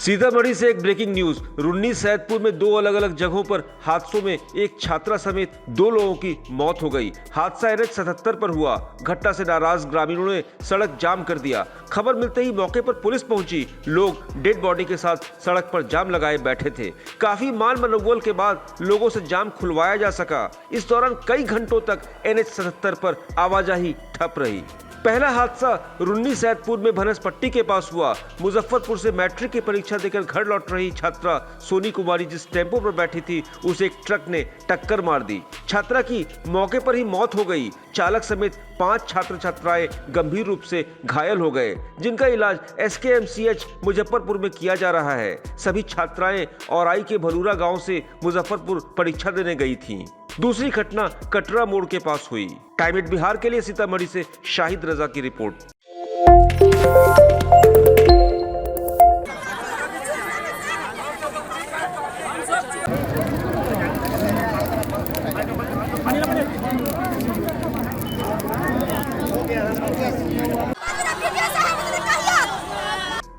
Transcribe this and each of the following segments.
सीतामढ़ी से एक breaking news. Runni Saidpur में दो अलग अलग जगहों पर हादसों में एक छात्रा समेत दो लोगों की मौत हो गई। हादसा NH 77 पर हुआ। घटना से नाराज ग्रामीणों ने सड़क जाम कर दिया। खबर मिलते ही मौके पर पुलिस पहुंची। लोग डेड बॉडी के साथ सड़क पर जाम लगाए बैठे थे। काफी मान मनोबल के बाद लोगों से जाम खुलवाया जा सका। इस दौरान कई घंटों तक NH 77 पर आवाजाही ठप रही। पहला हादसा रुन्नी सैदपुर में भनसपट्टी के पास हुआ। मुजफ्फरपुर से मैट्रिक की परीक्षा देकर घर लौट रही छात्रा सोनी कुमारी जिस टेम्पो पर बैठी थी उसे एक ट्रक ने टक्कर मार दी। छात्रा की मौके पर ही मौत हो गई। चालक समेत 5 छात्र छात्राएं गंभीर रूप से घायल हो गए, जिनका इलाज SKMCH मुजफ्फरपुर में किया जा रहा है। सभी छात्राएं औराई के भलूरा गांव से मुजफ्फरपुर परीक्षा देने गई थीं। दूसरी घटना कटरा मोड़ के पास हुई। टाइम 8 बिहार के लिए सीतामढ़ी से शाहिद रजा की रिपोर्ट।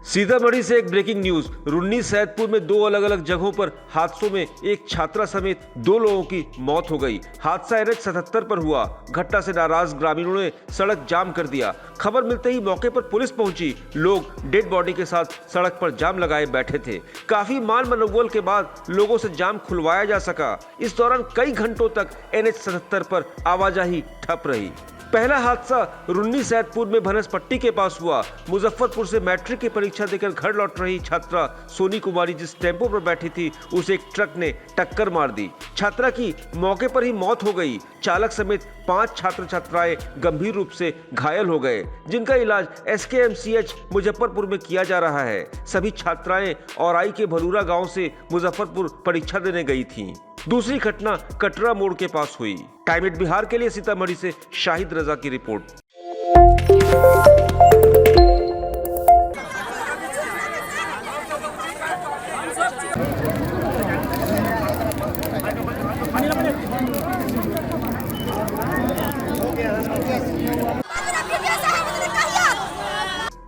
सीतामढ़ी से एक ब्रेकिंग न्यूज। रुन्नी सैदपुर में दो अलग अलग जगहों पर हादसों में एक छात्रा समेत दो लोगों की मौत हो गई। हादसा NH 77 पर हुआ। घटना से नाराज ग्रामीणों ने सड़क जाम कर दिया। खबर मिलते ही मौके पर पुलिस पहुंची। लोग डेड बॉडी के साथ सड़क पर जाम लगाए बैठे थे। काफी मान मनोबल के बाद लोगों से जाम खुलवाया जा सका। इस दौरान कई घंटों तक NH 77 पर आवाजाही ठप रही। पहला हादसा रुन्नी सैदपुर में भनसपट्टी के पास हुआ। मुजफ्फरपुर से मैट्रिक की परीक्षा देकर घर लौट रही छात्रा सोनी कुमारी जिस टेम्पो पर बैठी थी उसे एक ट्रक ने टक्कर मार दी। छात्रा की मौके पर ही मौत हो गई। चालक समेत 5 छात्र छात्राएं गंभीर रूप से घायल हो गए, जिनका इलाज SKMCH मुजफ्फरपुर में किया जा रहा है। सभी छात्राएं औराई के भलूरा गांव से मुजफ्फरपुर परीक्षा देने गई थीं। दूसरी घटना कटरा मोड़ के पास हुई। टाइम 8 बिहार के लिए सीतामढ़ी से शाहिद रजा की रिपोर्ट।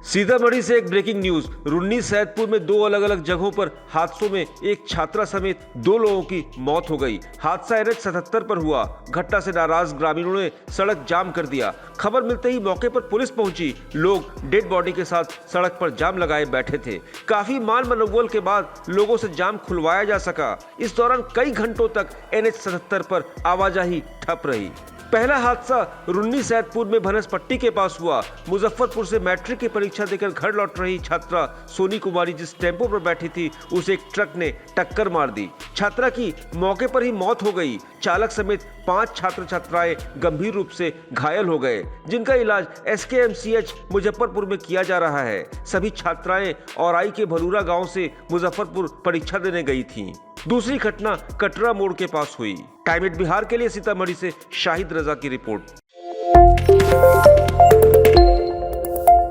सीतामढ़ी से एक ब्रेकिंग न्यूज। रुन्नी सैदपुर में दो अलग अलग जगहों पर हादसों में एक छात्रा समेत दो लोगों की मौत हो गई। हादसा NH 77 पर हुआ। घटना से नाराज ग्रामीणों ने सड़क जाम कर दिया। खबर मिलते ही मौके पर पुलिस पहुंची। लोग डेड बॉडी के साथ सड़क पर जाम लगाए बैठे थे। काफी मान मनोबल के बाद लोगों से जाम खुलवाया जा सका। इस दौरान कई घंटों तक NH 77 पर आवाजाही ठप रही। पहला हादसा रुन्नी सैदपुर में भनसपट्टी के पास हुआ। मुजफ्फरपुर से मैट्रिक की परीक्षा देकर घर लौट रही छात्रा सोनी कुमारी जिस टेम्पो पर बैठी थी उसे एक ट्रक ने टक्कर मार दी। छात्रा की मौके पर ही मौत हो गई। चालक समेत 5 छात्र छात्राएं गंभीर रूप से घायल हो गए, जिनका इलाज SKMCH मुजफ्फरपुर में किया जा रहा है। सभी छात्राएं औराई के भलूरा गांव से मुजफ्फरपुर परीक्षा देने गई थीं। दूसरी घटना कटरा मोड़ के पास हुई। टाइम 8 बिहार के लिए सीतामढ़ी से शाहिद रजा की रिपोर्ट।